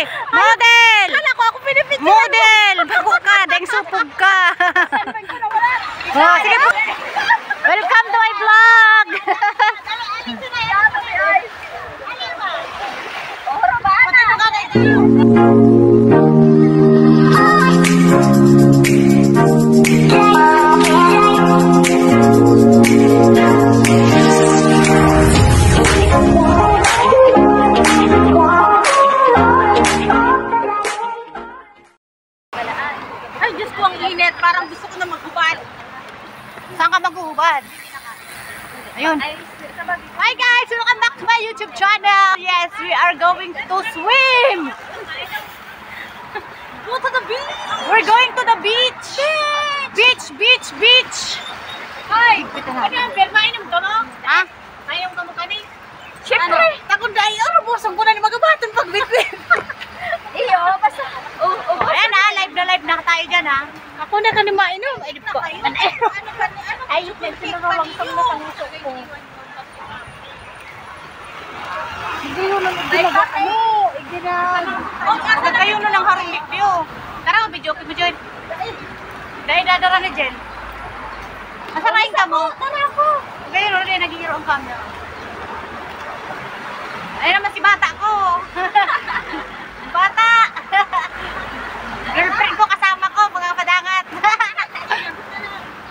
Model! Kala ko ako pinipicture. Model! Bago ka, dahil supog ka. Oh, sige po. Welcome to my vlog! Ay, Diyos ko, ang init. Parang gusto ko na maghubad. Saan ka maghuhubad? Ayun. Hi guys! Welcome back to my YouTube channel! Yes, we are going to swim! Go to the beach! We're going to the beach! Beach! Beach! Beach! Ay! Ano yung beer? Mainom ka mo? Ha? Mainom ka mo kami? Siyempre! Takot dahil, busong ko na ni magabatang pagbitbit. Iyo, basta. Ayan ha, live na tayo dyan ha. Ako na ka ni mainom. Ay, di pa. Ay, sinunawang sa mga panguso ko. Hindi yun ang ginawa ano. Huwag kayo nun ang harong video. Tara, video ko mo dyan. Dahil dadara na dyan. Masarain ka mo? Tara ako. Huwag kayo nun, nag-hero ang camera. Ayun naman si bata ko. Bata! Girlfriend ko kasama ko, mga padangat.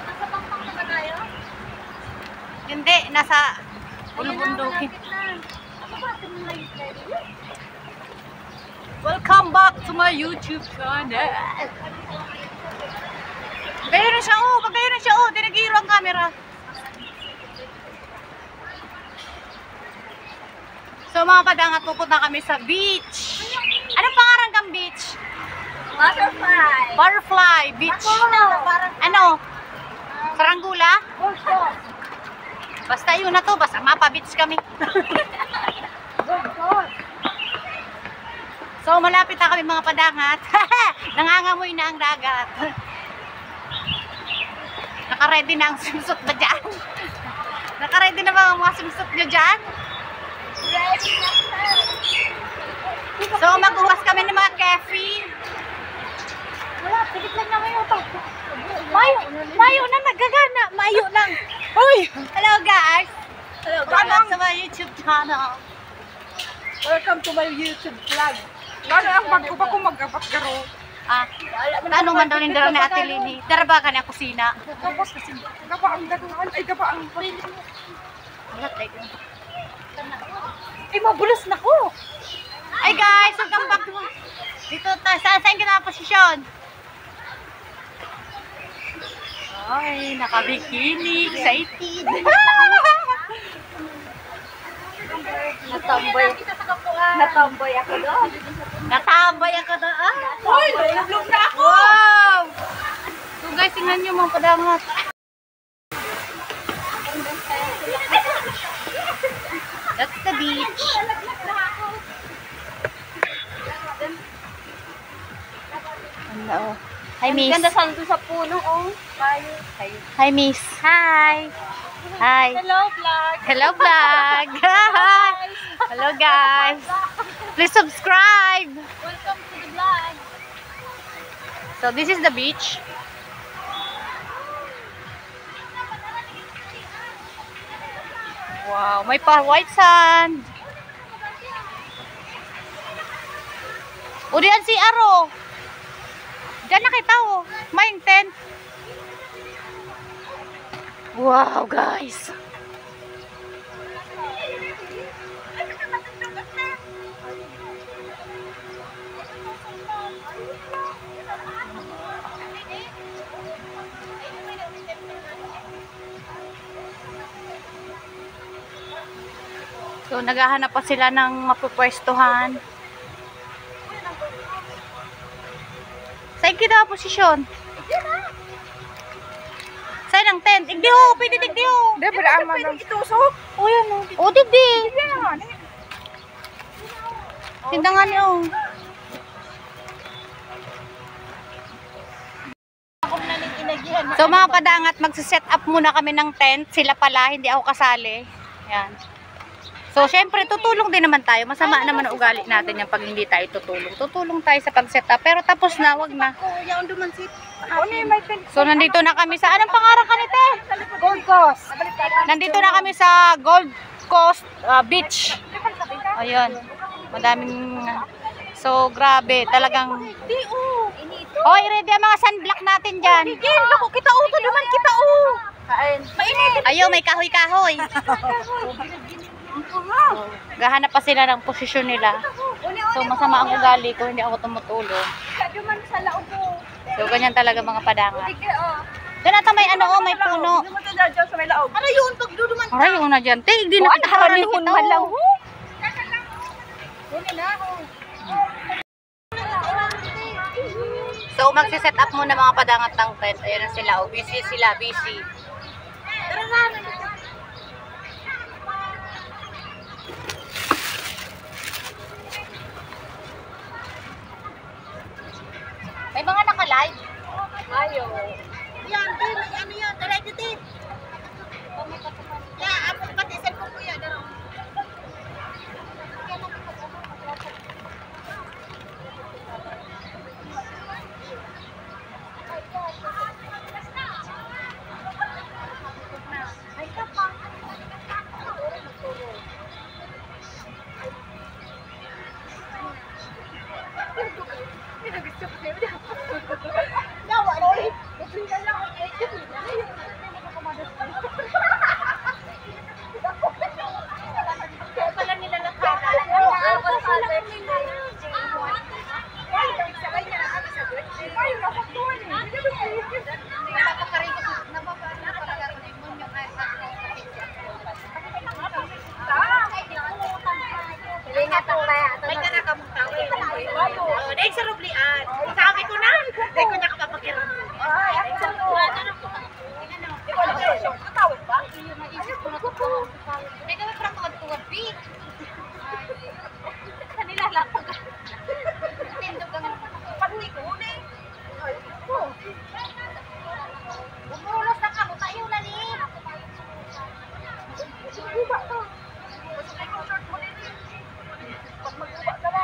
Nasa bangkang na ba tayo? Hindi, nasa bulubundukin. Welcome back to my YouTube channel. Pagayo na siya, oh. Pagayo na siya, oh. Tinagiro ang camera. So mga padangat, pupunta kami sa beach. Anong pangarang kang beach? Butterfly. Butterfly Beach. Ano? Saranggola? Basta yun na to, basta mapa-beach kami. So malapit na kami mga padangat. Nangangamoy na ang dagat. Naka-ready na ang swimsuit ba dyan? Naka-ready na ba ang mga swimsuit nyo dyan? So maghuwas kami ng mga kefi. Wala, pilit lang naman yung ito. Mayo na nagagana. Mayo lang. Uy! Hello guys! Hello, Welcome to my YouTube channel. Welcome to my YouTube vlog. Lalo ang bag ko ba kung mag-apat garo? Ah, tanong man daw nindara ni Ate Lini. Dara ba ka na kusina? Tapos kasi, gaba ang daguhan, ay gaba ang parinig mo. Alat, like. Ay, mabulas na ko. Ay guys, welcome back to dito tayo. Saan ka na posisyon? Ay, naka-bikini. Excited. Natamboy. Natamboy ako doon. Natambay ako doon. Uy, naglog na ako. Wow! So guys, tingnan nyo mga padangat. That's the beach. Ano? Hi, Miss. Ganda sana doon sa puno, oh. Hi, Miss. Hi. Hi. Hello, vlog. Hello, vlog. Hello, guys. Please subscribe. Welcome to the vlog. So, this is the beach. Wow, may white sand. O, diyan si Aro. Diyan nakita oh. May tent. Wow, guys. So, naghahanap pa sila ng mapupwestuhan. Saan kita posisyon? Saan ang tent? Igdi ho! Pwede digdi ho! Hindi, bala ang mga itusok. O yan o. O digdi! Tindangan niyo. So mga padangat, magsiset up muna kami ng tent. Sila pala, hindi ako kasali. Yan. So, syempre, tutulong din naman tayo. Masama naman ang ugali natin yung pag hindi tayo tutulong. Tutulong tayo sa pag-set up. Pero tapos na, wag na. So, nandito na kami sa, anong pangarang ka nito? Gold Coast. Nandito na kami sa Gold Coast Beach. Ayun. Madaming, so, grabe. Talagang, hoy, ready ang mga sunblock natin dyan. Ako, kita o. Ito naman, kita o. Ayaw, may kahoy-kahoy. Gahanap pa sila ng posisyon nila. So, masama ang ugali ko, hindi ako tumutulong. So, ganyan talaga mga padangat. Doon ata may ano, may puno. Ano yun? Pagduduman Aray, yun na dyan. Tig, di na kita haralihon man lang. So, magsiset up muna mga padangat ng tent. Ayan na sila. Oh, busy sila, busy. May mga naka-live. Ayo. Yan, ano yan, tara dito. Ya, ako patisan ko kuya daro. May kanakamong tao eh. Oh, dahil sa rublian. Sabi ko na, dahil ko na kapapakiram. Ay, sa rublian. Katawid ba? May gawin parang tuwad-tuwad, B. Kanila lang. Tindog ang Pati ko na eh. bumulos na kamo tayo na ni. Guba to. Basta ko short mo din eh. Pag magguba ka na.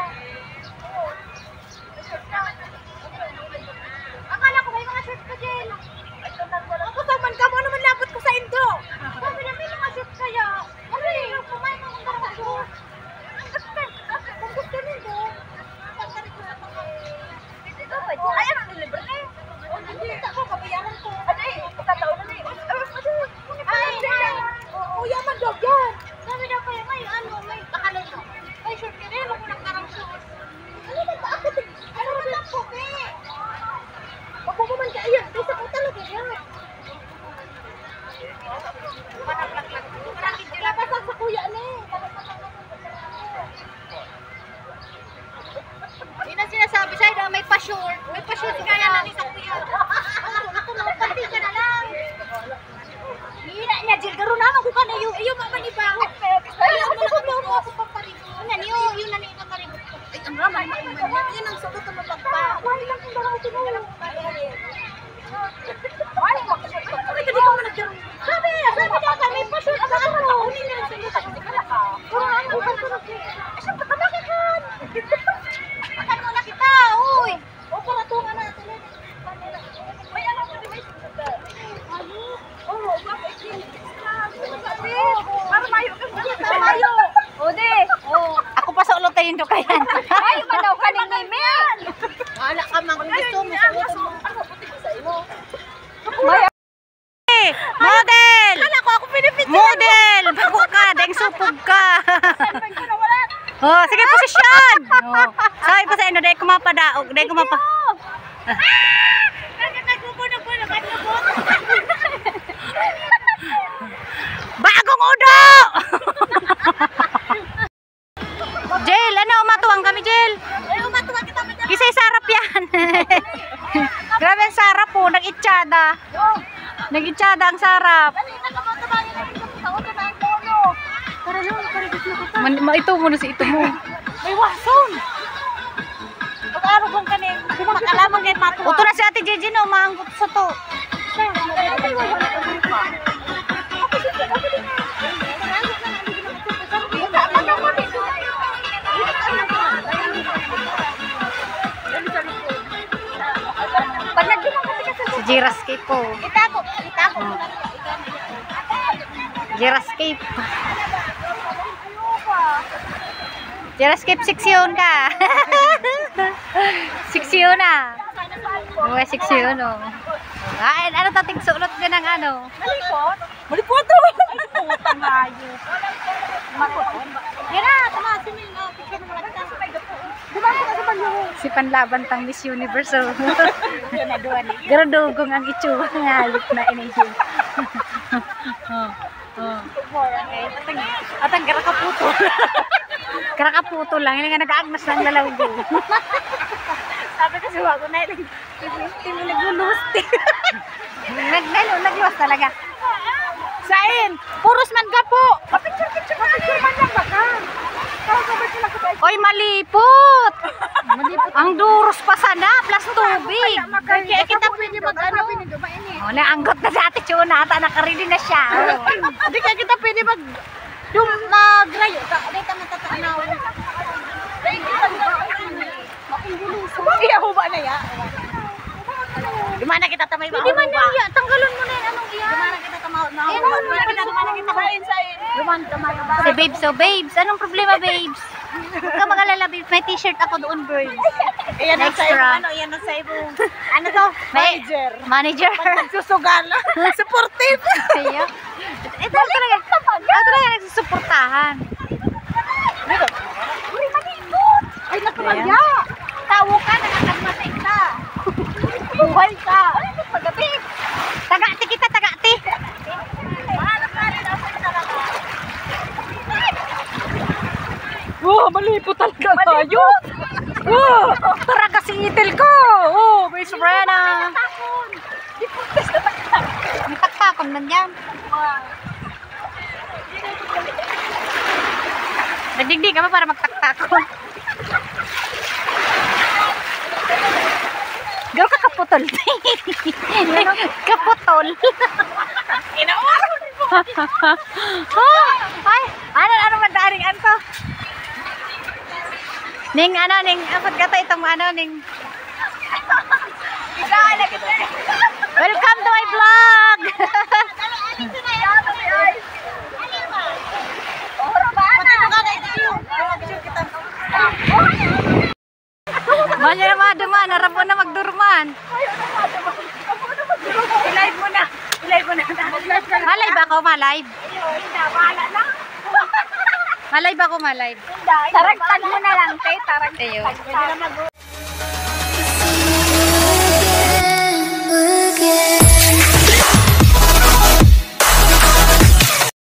Akala ko may mga short ka, Jen. Ako saman ka mo naman lapot ko sa indo. Sabi na may mga short kaya. Aray, kumain mo ng mga short. Kung gusto nito, Ay, ano nilibre na eh. hindi ako kabayaran ko. Ano eh, pagkataon na eh. Ay. Kuya man dog yan. Sabi na kayo, may ano, may kakalay mo. May short ka rin, ako nagkarang short. Ano ba ba ako? Ano ba lang po, be? Ako mo man ka iyan. Kasi ko talaga yan. Parang hindi lang. Lapasang sa kuya na eh. Yun ang sinasabi sa'yo na may pa-short. May pa-short kaya na ni sa kuya. Ako na, pati ka na lang. Hina niya, Jill. Garo naman ko ka na yung mama ni Bang. Ayaw mo na ako paparigo. Yun na ni paparigo. Ay, ang ramay mo. Yan ang sagot na mapagpa. Wala lang kung daraw sino. Ay, makashoot ka. Bakit hindi ka man nagdaro? Sabi na kami pa shoot ang araw. Hindi na yung sagot. Pero ano ba ito? Saan ka makakan? Makan mo na kita, uy. O, para tunga natin. May ano ko di may susunod. Ano? Oo, bakit? Para mayo ka sa Mayo. O di. Ako pa sa ulot tayo kaya. Ay, manaw ka ng Mimin. Wala ka man kung gusto mo. Ano, buti ko sa imo. Model! Kala ko ako pinipit. Model! Bago ka, dahil supog ka. Oh, sige, posisyon! Oh. Sabi pa sa inyo, dahil kumapadaog, dahil kumapa... Bagong udo! Jel, ano, umatuwang kami, Jel? Kisay sarap yan. Grabe ang sarap po, nag-itsyada. Nag-itsyada ang sarap. Ito muna si ito mo. May wason. Pag-araw kong kanin. Makalaman kayo matuwa. Uto na si Ate Gigi, no, maanggot sa to. Girascape po. Itago. Girascape. Girascape seksyon ka. Seksyon na. Uwe, seksyon o. Ay, ano tating sulot ka ng ano? Malipot? Malipot to! Putang ayos. Yan na, tama. Simil na. Picture mo naman. Si Panlaban tang Miss Universe. Oh. Garadugong ang itsura ng halik na inayun. Atang gara ka puto. Karakaputo lang, hindi nga nag-aagnas ng lalawgo. Sabi kasi wag na yung naglulusti. Nagluwas talaga. Sain, puros man ka po. Mapicture man lang baka. Oy, malipot! Ang duros pa sana, plus tubig. Kaya kita pwede mag-ano. Oh, naanggot na sa ate Chuna, ata nakarili na siya. Oh. Hindi kaya kita pwede mag-rayo. Dito matatanaw. Iya ho ba na ya? Gimana kita tamay ba? Hindi man lang yan, tanggalon mo na yan, anong yan? Gimana kita tamay ba? Gimana kita Sain. Gimana tamay ba? Si babes, so babes, anong problema babes? Huwag ka mag-alala babes, may t-shirt ako doon birds. Ayan ang sa Extra. ano, yan ang sa ano to? May manager. Susugal. Supportive. Kaya, ito talaga nagsusuportahan. Ay, nakamagya. Tawo ka, nakakagmatay ka. Buhay ka. Ay, pagabi. Tagati kita, tagati. Wow, malipot talaga tayo. Wow, Tara kasi itil ko. Oh, Miss Brenna. May taktakon man yan. Nagdigdig ka pa para magtaktakon. Gawin ka kaputol. Kaputol. Ay, ano madaring anto? Ning ano, ning apad ka itong ano, ning welcome to my vlog. Manya na mga duman, harap mo na magdurman. I-live mo na. Malive ako, malive. Malive ako, malive. Taragtag mo na lang, te. Taragtag. Ayun.